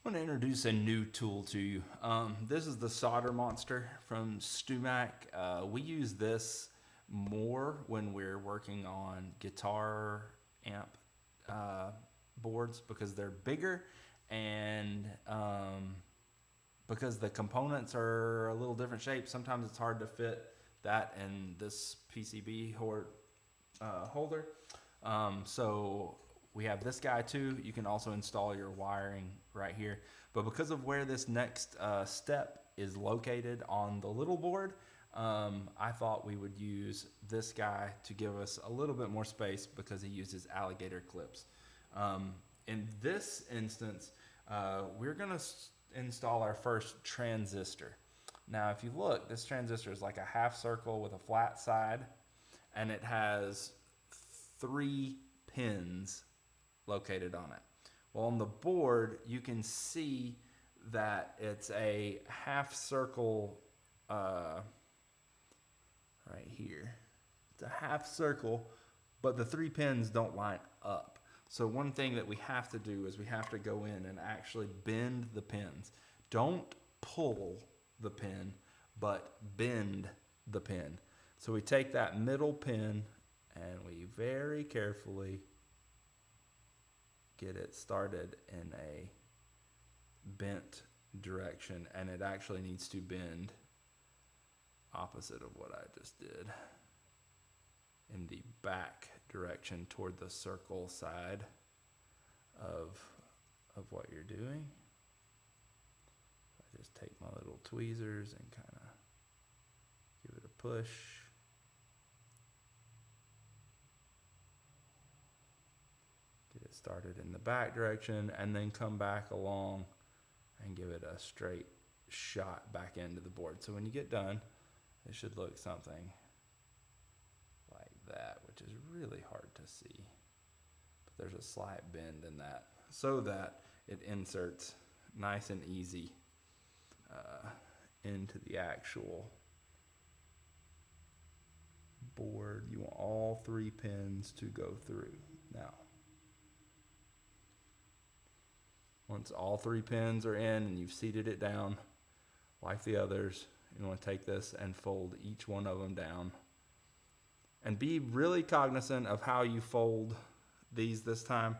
I'm going to introduce a new tool to you. This is the Solder Monster from StuMac. We use this more when we're working on guitar amp boards because they're bigger and because the components are a little different shape. Sometimes it's hard to fit that in this PCB holder. So we have this guy too. You can also install your wiring right here. But because of where this next step is located on the little board, I thought we would use this guy to give us a little bit more space because he uses alligator clips. In this instance, we're going to install our first transistor. Now, if you look, this transistor is like a half circle with a flat side, and it has 3 pins located on it. Well, on the board, you can see that it's a half circle right here. It's a half circle, but the 3 pins don't line up. So one thing that we have to do is we have to go in and actually bend the pins. Don't pull the pin, but bend the pin. So we take that middle pin and we very carefully get it started in a bent direction, and it actually needs to bend opposite of what I just did in the back direction toward the circle side of what you're doing. I just take my little tweezers and kind of give it a push. Get it started in the back direction and then come back along and give it a straight shot back into the board. So when you get done, it should look something like that, which is really hard to see. But there's a slight bend in that so that it inserts nice and easy into the actual board. You want all 3 pins to go through. Now, once all 3 pins are in and you've seated it down like the others, you want to take this and fold each one of them down. And be really cognizant of how you fold these this time.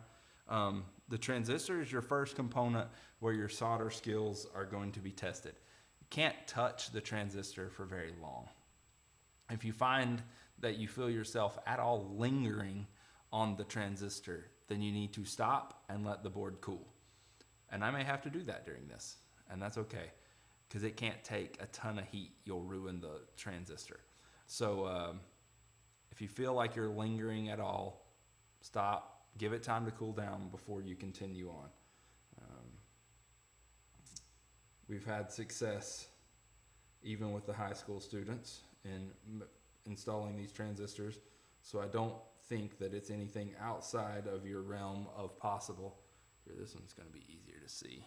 The transistor is your first component where your solder skills are going to be tested. You can't touch the transistor for very long. If you find that you feel yourself at all lingering on the transistor, then you need to stop and let the board cool. And I may have to do that during this, and that's okay, because it can't take a ton of heat. You'll ruin the transistor. So if you feel like you're lingering at all, stop, give it time to cool down before you continue on. We've had success, even with the high school students, in installing these transistors, so I don't think that it's anything outside of your realm of possible. Here, this one's going to be easier to see.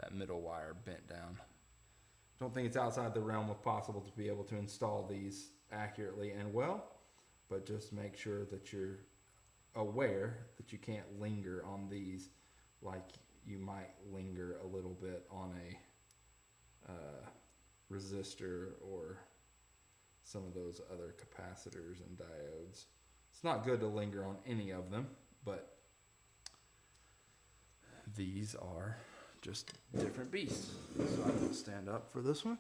That middle wire bent down. Don't think it's outside the realm of possible to be able to install these accurately and well, but just make sure that you're aware that you can't linger on these like you might linger a little bit on a resistor or some of those other capacitors and diodes. It's not good to linger on any of them, but these are just different beasts. So I'm going to stand up for this one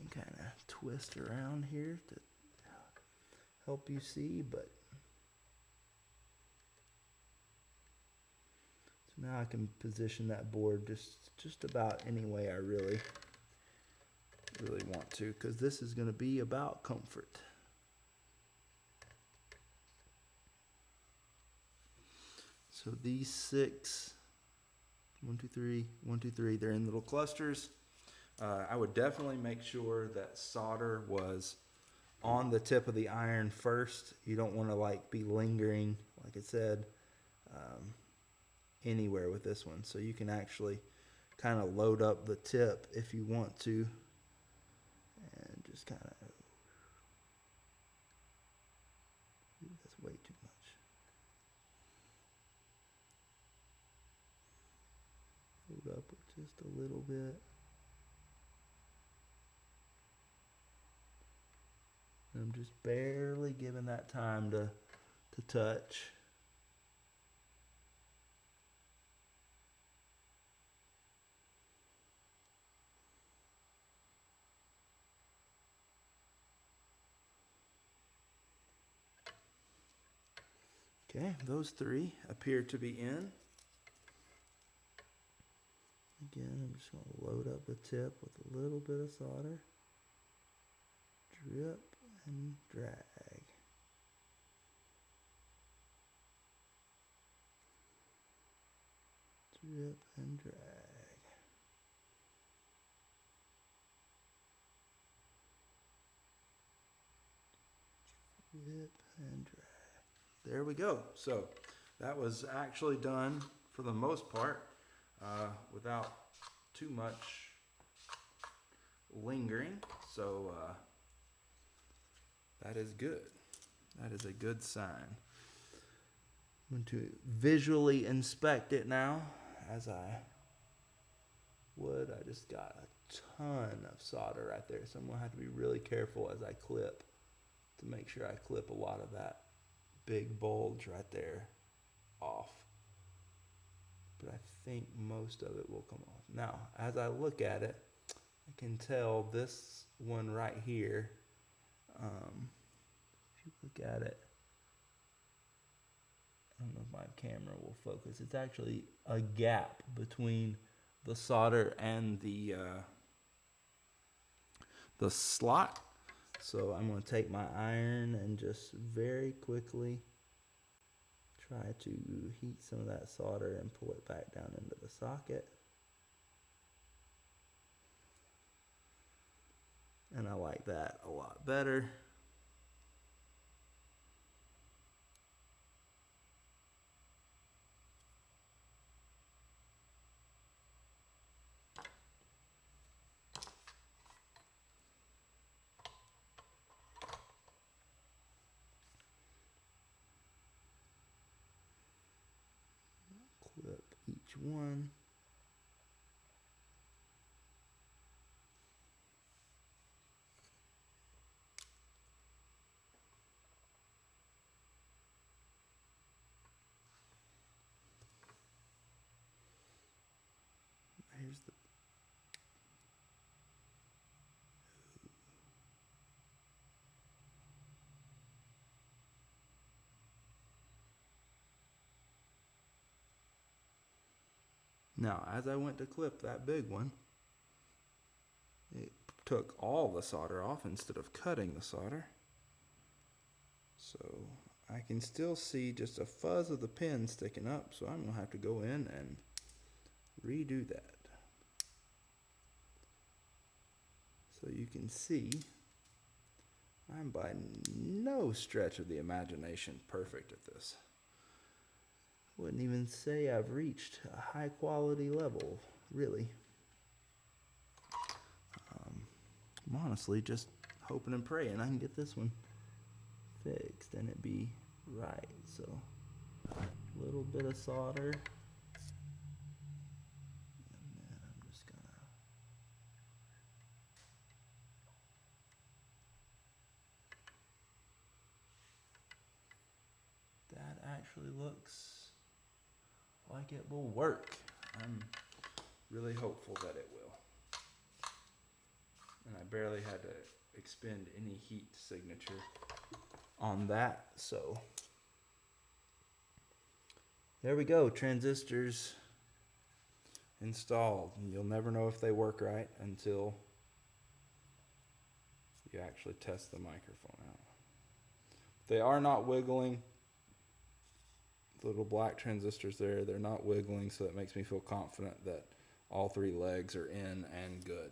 and kind of twist around here to help you see, but so now I can position that board just about any way I really want to, because this is going to be about comfort. So these 6, 1, 2, 3, 1, 2, 3, they're in little clusters. I would definitely make sure that solder was on the tip of the iron first. You don't want to like be lingering, like I said, anywhere with this one. So you can actually kind of load up the tip if you want to, and just kind of, that's way too much. up with just a little bit. I'm just barely giving that time to touch. Okay, those three appear to be in. Again, I'm just going to load up the tip with a little bit of solder. Drip and drag. Drip and drag. Drip and drag. There we go. So that was actually done for the most part without too much lingering. So that is good. That is a good sign. I'm going to visually inspect it now as I would. I just got a ton of solder right there, so I'm going to have to be really careful as I clip to make sure I clip a lot of that big bulge right there off. But I think most of it will come off. Now, as I look at it, I can tell this one right here, if you look at it, I don't know if my camera will focus, it's actually a gap between the solder and the slot. So I'm going to take my iron and just very quickly try to heat some of that solder and pull it back down into the socket. And I like that a lot better. Clip each one. Here's the Now, as I went to clip that big one, it took all the solder off instead of cutting the solder. So I can still see just a fuzz of the pin sticking up, so I'm going to have to go in and redo that. So you can see I'm by no stretch of the imagination perfect at this. Wouldn't even say I've reached a high quality level, really. I'm honestly just hoping and praying I can get this one fixed and it be right. So a little bit of solder. And then I'm just gonna that actually looks like it will work. I'm really hopeful that it will. And I barely had to expend any heat signature on that, so there we go, transistors installed. And you'll never know if they work right until you actually test the microphone out. They are not wiggling. The little black transistors there, they're not wiggling, so that makes me feel confident that all three legs are in and good.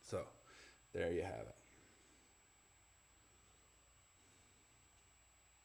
So there you have it.